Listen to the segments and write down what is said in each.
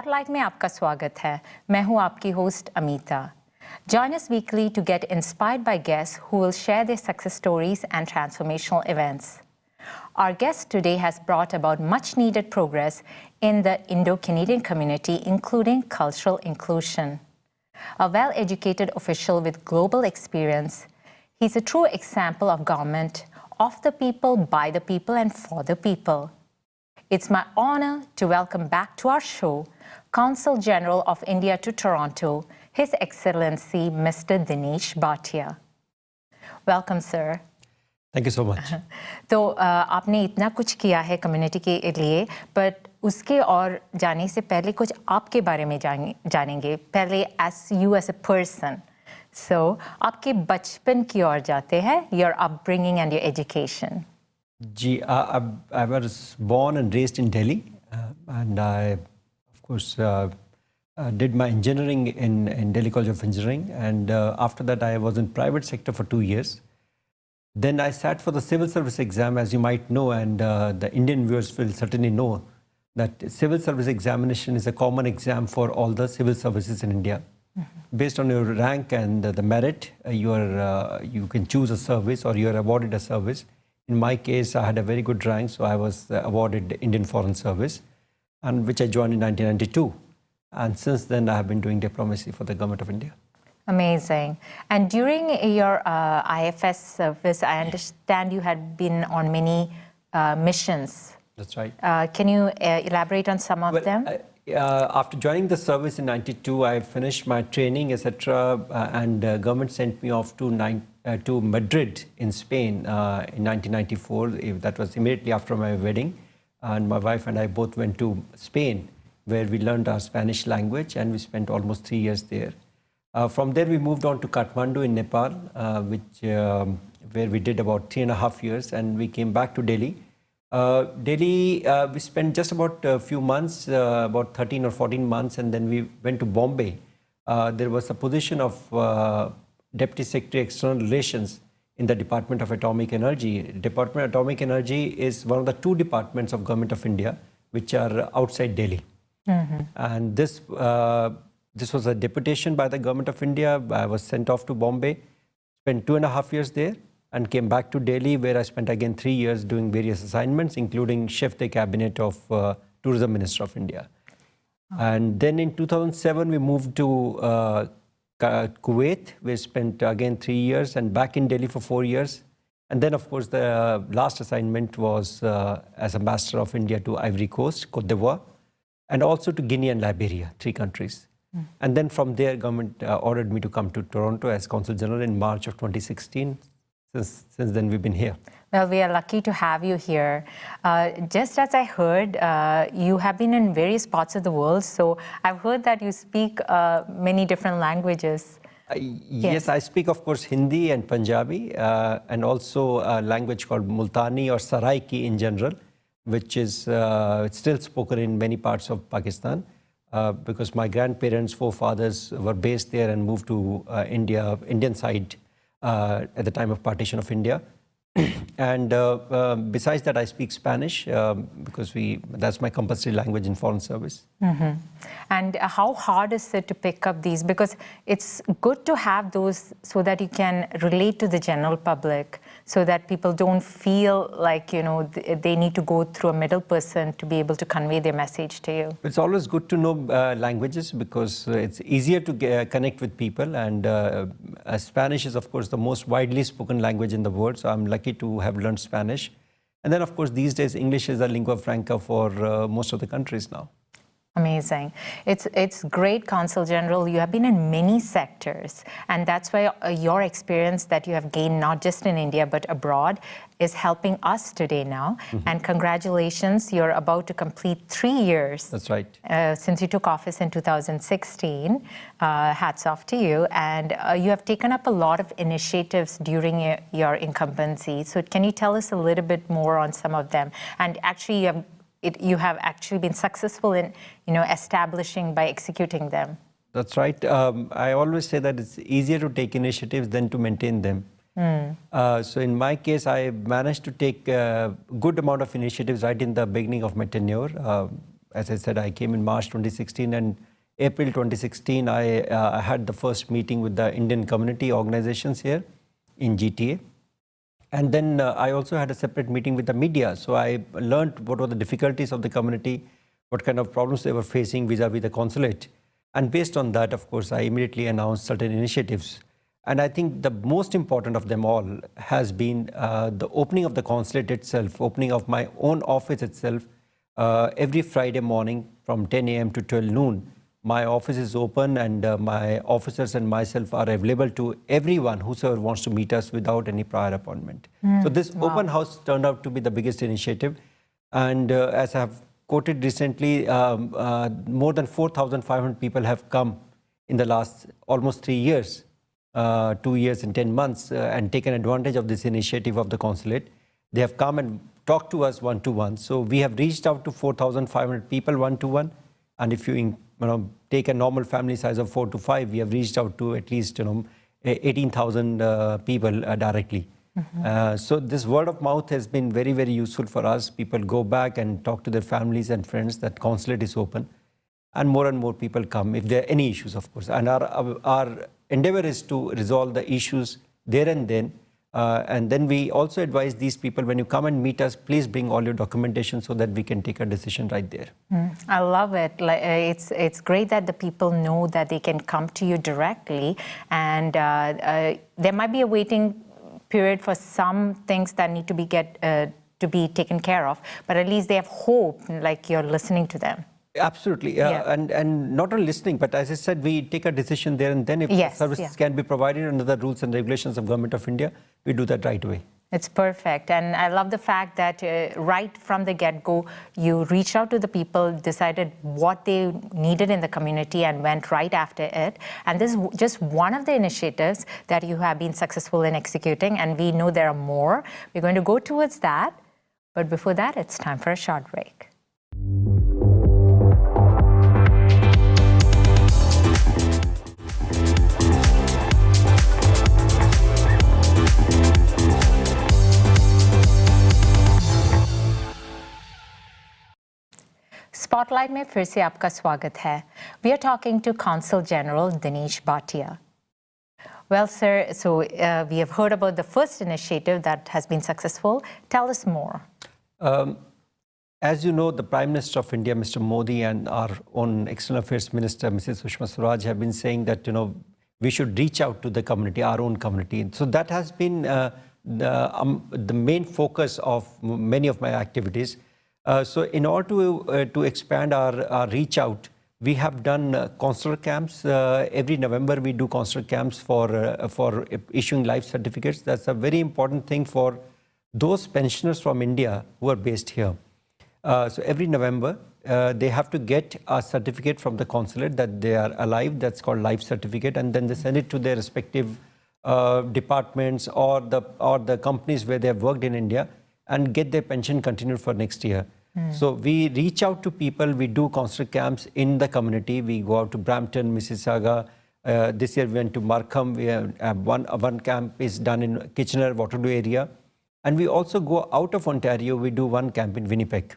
Spotlight में आपका स्वागत है। मैं हूं आपकी host Amita. Join us weekly to get inspired by guests who will share their success stories and transformational events. Our guest today has brought about much needed progress in the Indo-Canadian community, including cultural inclusion. A well-educated official with global experience, he's a true example of government, of the people, by the people, and for the people. It's my honor to welcome back to our show, Consul General of India to Toronto, His Excellency Mr. Dinesh Bhatia. Welcome, sir. Thank you so much. तो आपने इतना कुछ किया है community के लिए, but उसके और जाने से पहले कुछ आपके बारे में जानेंगे। पहले as a person. So आपके बचपन की ओर जाते हैं, your upbringing and your education. Ji, I was born and raised in Delhi, and I, of course, did my engineering in Delhi College of Engineering, and after that I was in private sector for 2 years. Then I sat for the civil service exam, as you might know, and the Indian viewers will certainly know that civil service examination is a common exam for all the civil services in India. Mm-hmm. Based on your rank and the merit, you can choose a service or you are awarded a service. In my case, I had a very good rank, so I was awarded Indian Foreign Service, and which I joined in 1992. And since then, I have been doing diplomacy for the Government of India. Amazing. And during your IFS service, I understand you had been on many missions. That's right. Can you elaborate on some of them? After joining the service in 92, I finished my training, etc., and government sent me off to Madrid in Spain in 1994. That was immediately after my wedding, and my wife and I both went to Spain, where we learned our Spanish language, and we spent almost 3 years there. From there, we moved on to Kathmandu in Nepal, where we did about 3.5 years, and we came back to Delhi. Delhi, we spent just about a few months, about 13 or 14 months, and then we went to Bombay. There was a position of Deputy Secretary External Relations in the Department of Atomic Energy. Department of Atomic Energy is one of the 2 departments of Government of India which are outside Delhi. Mm-hmm. And this was a deputation by the Government of India. I was sent off to Bombay, spent 2.5 years there, and came back to Delhi, where I spent again 3 years doing various assignments, including Chef de Cabinet of Tourism Minister of India. Oh. And then in 2007, we moved to Kuwait. We spent again 3 years, and back in Delhi for 4 years. And then, of course, the last assignment was as Ambassador of India to Ivory Coast, Côte d'Ivoire, and also to Guinea and Liberia, 3 countries. Mm. And then from there, government ordered me to come to Toronto as Consul General in March of 2016. Since then, we've been here. Well, we are lucky to have you here. Just as I heard, you have been in various parts of the world. So I've heard that you speak many different languages. Yes, I speak, of course, Hindi and Punjabi, and also a language called Multani or Saraiki in general, which is it's still spoken in many parts of Pakistan, because my grandparents, forefathers were based there and moved to Indian side at the time of partition of India. And besides that, I speak Spanish because that's my compulsory language in foreign service. Mm-hmm. And how hard is it to pick up these? Because it's good to have those so that you can relate to the general public, so that people don't feel like, they need to go through a middle person to be able to convey their message to you. It's always good to know languages because it's easier to connect with people. And Spanish is, of course, the most widely spoken language in the world. So I'm lucky to have learned Spanish. And then, of course, these days, English is a lingua franca for most of the countries now. Amazing. It's great, Consul General. You have been in many sectors, and that's why your experience that you have gained not just in India but abroad is helping us today now. Mm-hmm. And congratulations, you're about to complete 3 years. That's right. Since you took office in 2016. Hats off to you. And you have taken up a lot of initiatives during your incumbency. So can you tell us a little bit more on some of them? And actually, you have actually been successful in, establishing by executing them. That's right. I always say that it's easier to take initiatives than to maintain them. So in my case, I managed to take a good amount of initiatives right in the beginning of my tenure. as I said, I came in March 2016, and April 2016, I had the first meeting with the Indian community organizations here in GTA. And then I also had a separate meeting with the media. So I learned what were the difficulties of the community, what kind of problems they were facing vis-a-vis the consulate. And based on that, of course, I immediately announced certain initiatives. And I think the most important of them all has been the opening of the consulate itself, opening of my own office itself. Every Friday morning from 10 a.m. to 12 noon, my office is open, and my officers and myself are available to everyone whosoever wants to meet us without any prior appointment. So this open house turned out to be the biggest initiative. And as I have quoted recently, more than 4,500 people have come in the last almost 3 years, 2 years and 10 months, and taken advantage of this initiative of the consulate. They have come and talked to us one-to-one. So we have reached out to 4,500 people one-to-one. And if you take a normal family size of 4 to 5, we have reached out to at least 18,000 people directly. So this word of mouth has been very, very useful for us. People go back and talk to their families and friends that consulate is open, and more people come if there are any issues, of course. And our endeavor is to resolve the issues there and then. And then we also advise these people, when you come and meet us, please bring all your documentation so that we can take a decision right there. I love it. It's great that the people know that they can come to you directly, and there might be a waiting period for some things that need to be taken care of, but at least they have hope, like you're listening to them. Absolutely, and not only listening, but as I said, we take a decision there and then. If services can be provided under the rules and regulations of Government of India, we do that right away. It's perfect, and I love the fact that right from the get-go, you reached out to the people, decided what they needed in the community, and went right after it. And this is just one of the initiatives that you have been successful in executing, and we know there are more. We're going to go towards that, but before that, it's time for a short break. Spotlight में फिर से आपका स्वागत है. We are talking to Consul General Dinesh Bhatia. Well, sir, so we have heard about the first initiative that has been successful. Tell us more. As you know, the Prime Minister of India, Mr. Modi, and our own External Affairs Minister, Mrs. Sushma Swaraj, have been saying that we should reach out to the community, our own community. So that has been the main focus of many of my activities. So in order to expand our reach out, we have done consular camps. Every November we do consular camps for issuing life certificates. That's a very important thing for those pensioners from India who are based here. So every November they have to get a certificate from the consulate that they are alive. That's called life certificate, and then they send it to their respective departments or the companies where they have worked in India, and get their pension continued for next year. So we reach out to people, we do consular camps in the community. We go out to Brampton, Mississauga. This year we went to Markham. We have one camp is done in Kitchener, Waterloo area. And we also go out of Ontario, we do one camp in Winnipeg.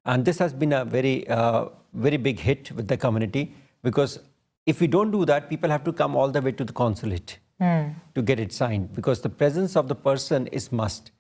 And this has been a very big hit with the community, because if we don't do that, people have to come all the way to the consulate to get it signed, because the presence of the person is must.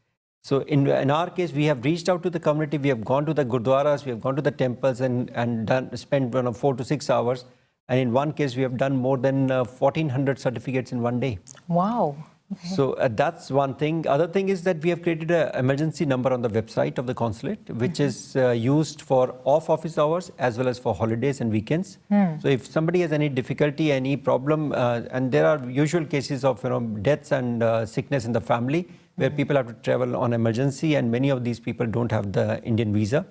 So in our case, we have reached out to the community. We have gone to the gurdwaras, we have gone to the temples and spent 4 to 6 hours. And in one case, we have done more than 1,400 certificates in one day. Wow. Okay. So that's one thing. Other thing is that we have created an emergency number on the website of the consulate, which is used for off-office hours as well as for holidays and weekends. So if somebody has any difficulty, any problem, and there are usual cases of deaths and sickness in the family, where people have to travel on emergency, and many of these people don't have the Indian visa,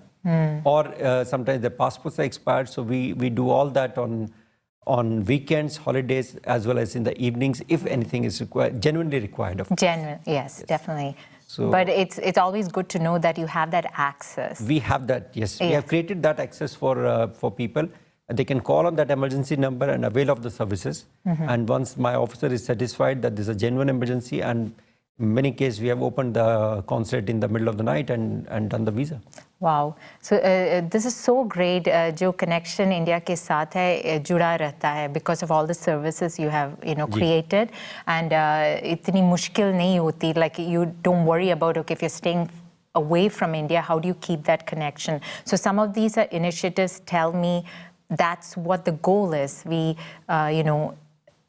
or sometimes their passports are expired. So we do all that on weekends, holidays, as well as in the evenings, if anything is required, genuinely required. Yes, definitely. So, but it's always good to know that you have that access. We have that, yes. We have created that access for people. They can call on that emergency number and avail of the services. And once my officer is satisfied that there's a genuine emergency, and In many cases, we have opened the consulate in the middle of the night and done the visa. Wow. So this is so great. जो connection India के साथ है जुड़ा रहता है because of all the services you have created, and इतनी मुश्किल नहीं होती. Like you don't worry about if you're staying away from India, how do you keep that connection? So some of these initiatives tell me that's what the goal is. We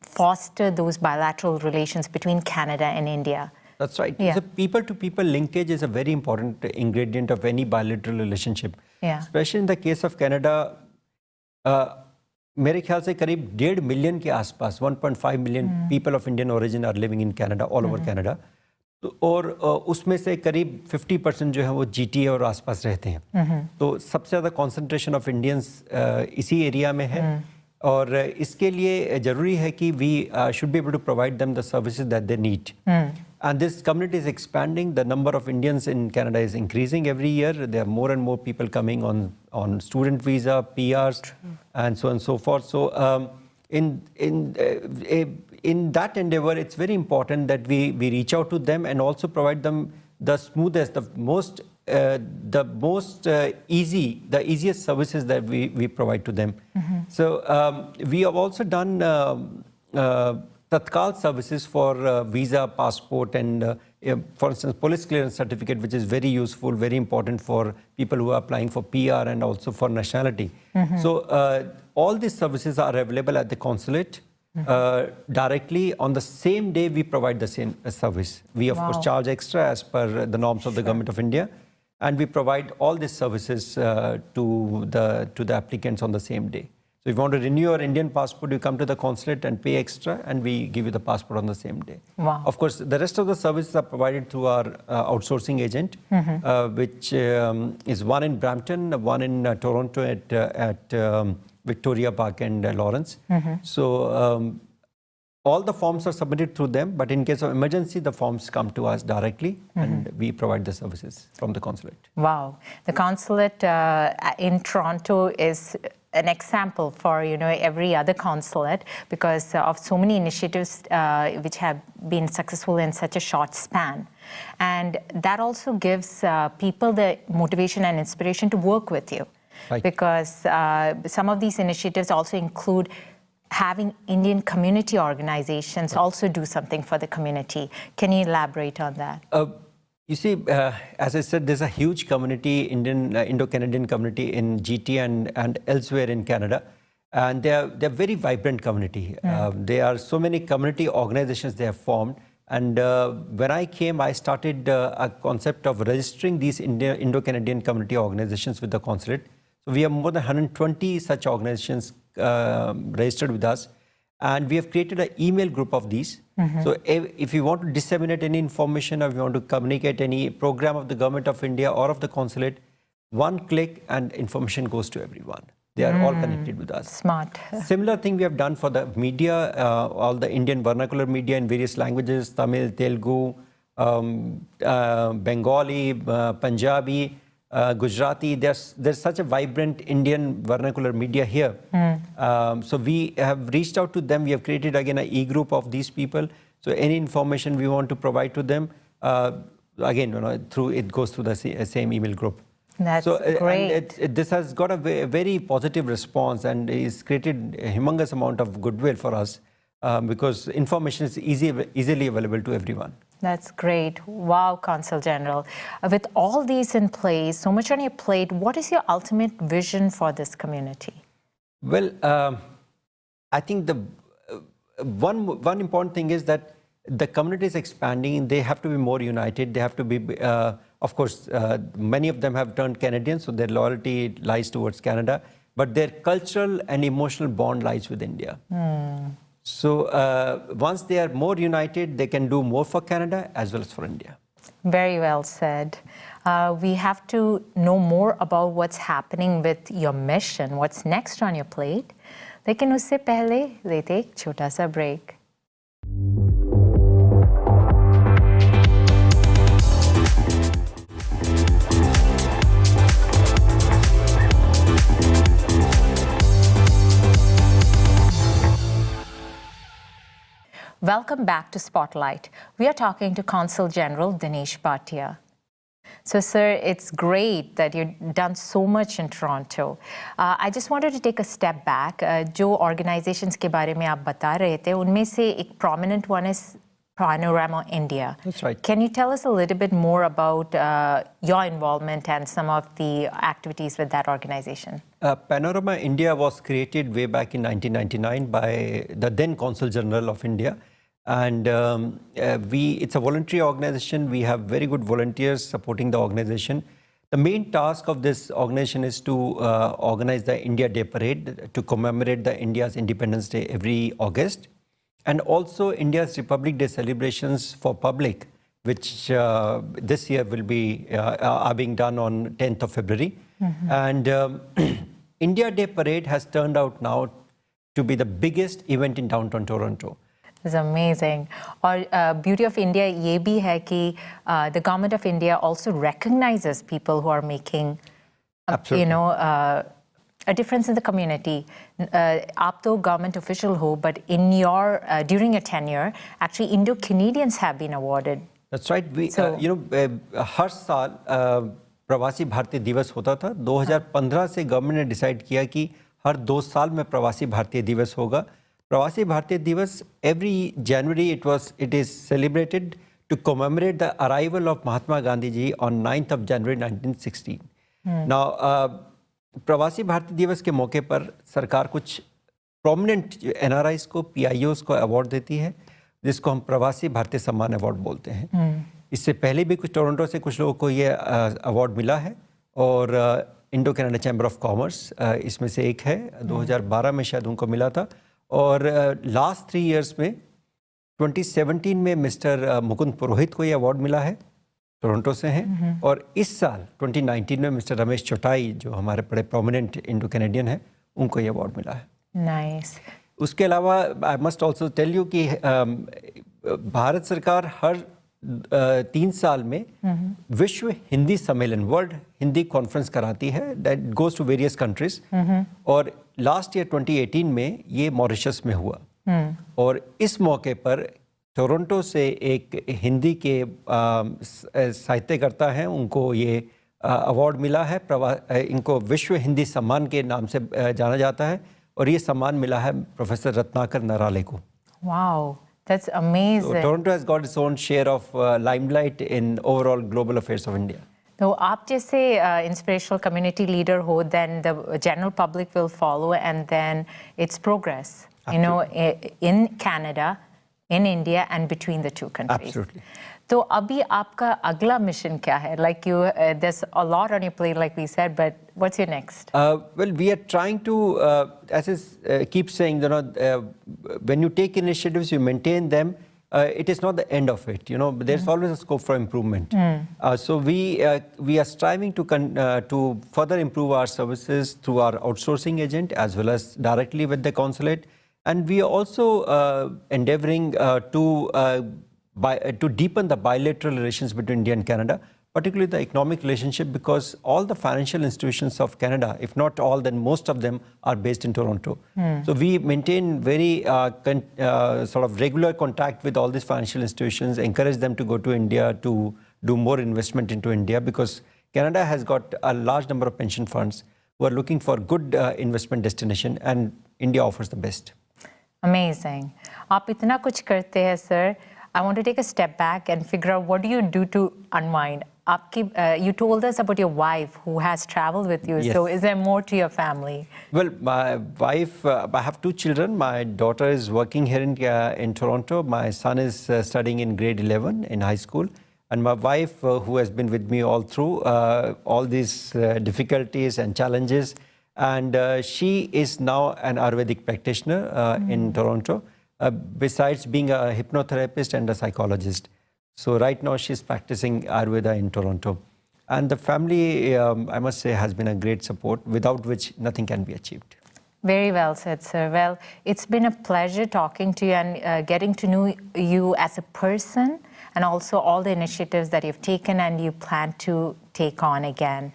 foster those bilateral relations between Canada and India. That's right. Yeah. So people-to-people linkage is a very important ingredient of any bilateral relationship. Yeah. Especially in the case of Canada, मेरे ख्याल से करीब 1.5 million के आसपास 1.5 million people of Indian origin are living in Canada, all over Canada. और उसमें से करीब 50% जो है वो GTA और आसपास रहते हैं. तो सबसे ज़्यादा concentration of Indians इसी एरिया में है. और इसके लिए ज़रूरी है कि we should be able to provide them the services that they need. And this community is expanding. The number of Indians in Canada is increasing every year. There are more and more people coming on student visa, PRs, and so on and so forth. So in that endeavor, it's very important that we reach out to them and also provide them the smoothest, the easiest services that we provide to them. So we have also done Tatkal services for visa, passport, and for instance, police clearance certificate, which is very useful, very important for people who are applying for PR and also for nationality. So all these services are available at the consulate directly. On the same day, we provide the same service. We, of course, charge extra as per the norms of the Government of India. And we provide all these services to the applicants on the same day. So if you want to renew your Indian passport, you come to the consulate and pay extra, and we give you the passport on the same day. Wow. Of course, the rest of the services are provided through our outsourcing agent, which is one in Brampton, one in Toronto at Victoria Park and Lawrence. So all the forms are submitted through them, but in case of emergency, the forms come to us directly, and we provide the services from the consulate. Wow. The consulate in Toronto is an example for every other consulate because of so many initiatives which have been successful in such a short span. And that also gives people the motivation and inspiration to work with you. Right. Because some of these initiatives also include having Indian community organizations also do something for the community. Can you elaborate on that? You see, as I said, there's a huge community, Indo-Canadian community in GT and elsewhere in Canada. And they're very vibrant community. There are so many community organizations they have formed. And when I came, I started a concept of registering these Indo-Canadian community organizations with the consulate. So we have more than 120 such organizations registered with us. And we have created an email group of these. So if you want to disseminate any information or if you want to communicate any program of the Government of India or of the consulate, one click and information goes to everyone. They are all connected with us. Smart. Similar thing we have done for the media, all the Indian vernacular media in various languages, Tamil, Telugu, Bengali, Punjabi, Gujarati. There's such a vibrant Indian vernacular media here. So we have reached out to them. We have created again an e-group of these people. So any information we want to provide to them, again, it goes through the same email group. That's great. This has got a very positive response and it's created a humongous amount of goodwill for us because information is easily available to everyone. That's great. Wow, Consul General. With all these in place, so much on your plate, what is your ultimate vision for this community? Well, I think the one important thing is that the community is expanding. They have to be more united. They have to be, of course, many of them have turned Canadian, so their loyalty lies towards Canada. But their cultural and emotional bond lies with India. So once they are more united, they can do more for Canada as well as for India. Very well said. We have to know more about what's happening with your mission, what's next on your plate. लेकिन उससे पहले लेते एक छोटा सा break. Welcome back to Spotlight. We are talking to Consul General Dinesh Bhatia. So, sir, it's great that you've done so much in Toronto. I just wanted to take a step back. जो organizations के बारे में आप बता रहे थे, उनमें से एक prominent one is Panorama India. That's right. Can you tell us a little bit more about your involvement and some of the activities with that organization? Panorama India was created way back in 1999 by the then Consul General of India. And it's a voluntary organization. We have very good volunteers supporting the organization. The main task of this organization is to organize the India Day Parade to commemorate the India's Independence Day every August. And also India's Republic Day celebrations for public, which this year will be are being done on 10th of February. Mm-hmm. And India Day Parade has turned out now to be the biggest event in downtown Toronto. It's amazing. और beauty of India ये भी है कि the government of India also recognizes people who are making, you know, a difference in the community. आप तो government official हो, but in your during your tenure, actually Indo-Canadians have been awarded. That's right. We, हर साल प्रवासी भारतीय दिवस होता था. 2015 से गवर्नमेंट ने डिसाइड किया कि हर 2 साल में प्रवासी भारतीय दिवस होगा. प्रवासी भारतीय दिवस every January it is celebrated to commemorate the arrival of Mahatma Gandhi ji on 9th of January 1916. Now प्रवासी भारतीय दिवस के मौके पर सरकार कुछ prominent NRIs को PIOs को अवार्ड देती है, जिसको हम प्रवासी भारतीय सम्मान अवार्ड बोलते हैं. इससे पहले भी कुछ टोरंटो से कुछ लोगों को ये अवार्ड मिला है और Indo Canada chamber of commerce इसमें से एक है. 2012 में शायद उनको मिला था. और लास्ट 3 इयर्स में 2017 में मिस्टर मुकुंद पुरोहित को ये अवार्ड मिला है, टोरंटो से हैं. और इस साल 2019 में मिस्टर रमेश चौटाई जो हमारे बड़े प्रोमिनेंट इंडो कैनेडियन हैं, उनको ये अवार्ड मिला है. नाइस. उसके अलावा I must also tell you कि भारत सरकार हर 3 साल में विश्व हिंदी सम्मेलन, वर्ल्ड हिंदी कॉन्फ्रेंस कराती है. That goes to various countries. और लास्ट ईयर 2018 में ये मॉरिशस में हुआ. और इस मौके पर टोरंटो से एक हिंदी के साहित्यकर्ता हैं, उनको ये अवार्ड मिला है. इनको विश्व हिंदी सम्मान के नाम से जाना जाता है और ये सम्मान मिला है प्रोफेसर रत्नाकर नराले को. Wow, that's amazing. So, Toronto has got its own share of limelight in overall global affairs of India. तो आप जैसे inspirational community leader हो, then the general public will follow and then it's progress. Absolutely. You know, in Canada, in India and between the two countries. Absolutely. तो अभी आपका अगला mission क्या है? Like you, there's a lot on your plate, like we said, but what's your next? Well, we are trying to, as I keep saying, you know, when you take initiatives, you maintain them. It is not the end of it, you know. But there's always a scope for improvement. So we are striving to further improve our services through our outsourcing agent as well as directly with the consulate, and we are also endeavoring to deepen the bilateral relations between India and Canada, particularly the economic relationship, because all the financial institutions of Canada, if not all, then most of them are based in Toronto. So we maintain very sort of regular contact with all these financial institutions, encourage them to go to India to do more investment into India, because Canada has got a large number of pension funds who are looking for good investment destination, and India offers the best. Amazing. आप इतना कुछ करते हैं, sir. I want to take a step back and figure out what do you do to unwind. You told us about your wife who has traveled with you. Yes. So is there more to your family? Well, my wife, I have 2 children. My daughter is working here in Toronto. My son is studying in grade 11 in high school. And my wife, who has been with me all through all these difficulties and challenges. And she is now an Ayurvedic practitioner in Toronto. Besides being a hypnotherapist and a psychologist. So right now she's practicing Ayurveda in Toronto. And the family, I must say, has been a great support, without which nothing can be achieved. Very well said, sir. Well, it's been a pleasure talking to you and getting to know you as a person, and also all the initiatives that you've taken and you plan to take on again.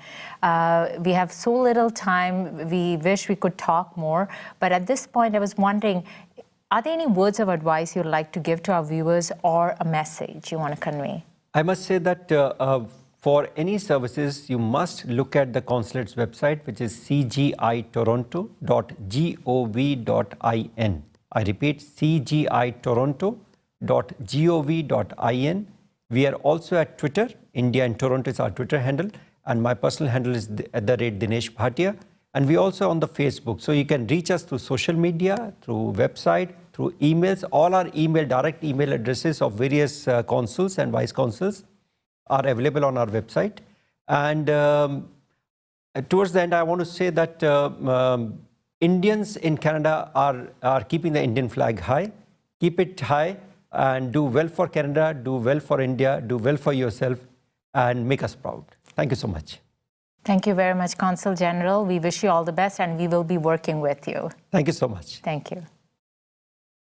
We have so little time. We wish we could talk more. But at this point, I was wondering, Are there any words of advice you'd like to give to our viewers or a message you want to convey? I must say that for any services, you must look at the consulate's website, which is cgitoronto.gov.in. I repeat, cgitoronto.gov.in. We are also at Twitter. India in Toronto is our Twitter handle. And my personal handle is @Dinesh Bhatia. And we also on the Facebook. So you can reach us through social media, through website, through emails. All our direct email addresses of various consuls and vice consuls are available on our website. And towards the end, I want to say that Indians in Canada are keeping the Indian flag high. Keep it high and do well for Canada, do well for India, do well for yourself, and make us proud. Thank you so much. Thank you very much, Consul General. We wish you all the best, and we will be working with you. Thank you so much. Thank you.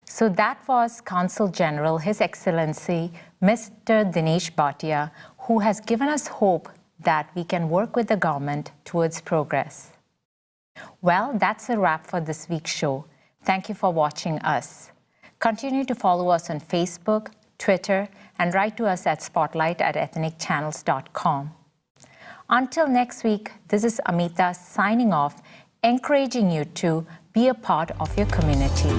So that was Consul General, His Excellency, Mr. Dinesh Bhatia, who has given us hope that we can work with the government towards progress. Well, that's a wrap for this week's show. Thank you for watching us. Continue to follow us on Facebook, Twitter, and write to us at spotlight@ethnicchannels.com. Until next week, this is Amitha signing off, encouraging you to be a part of your community.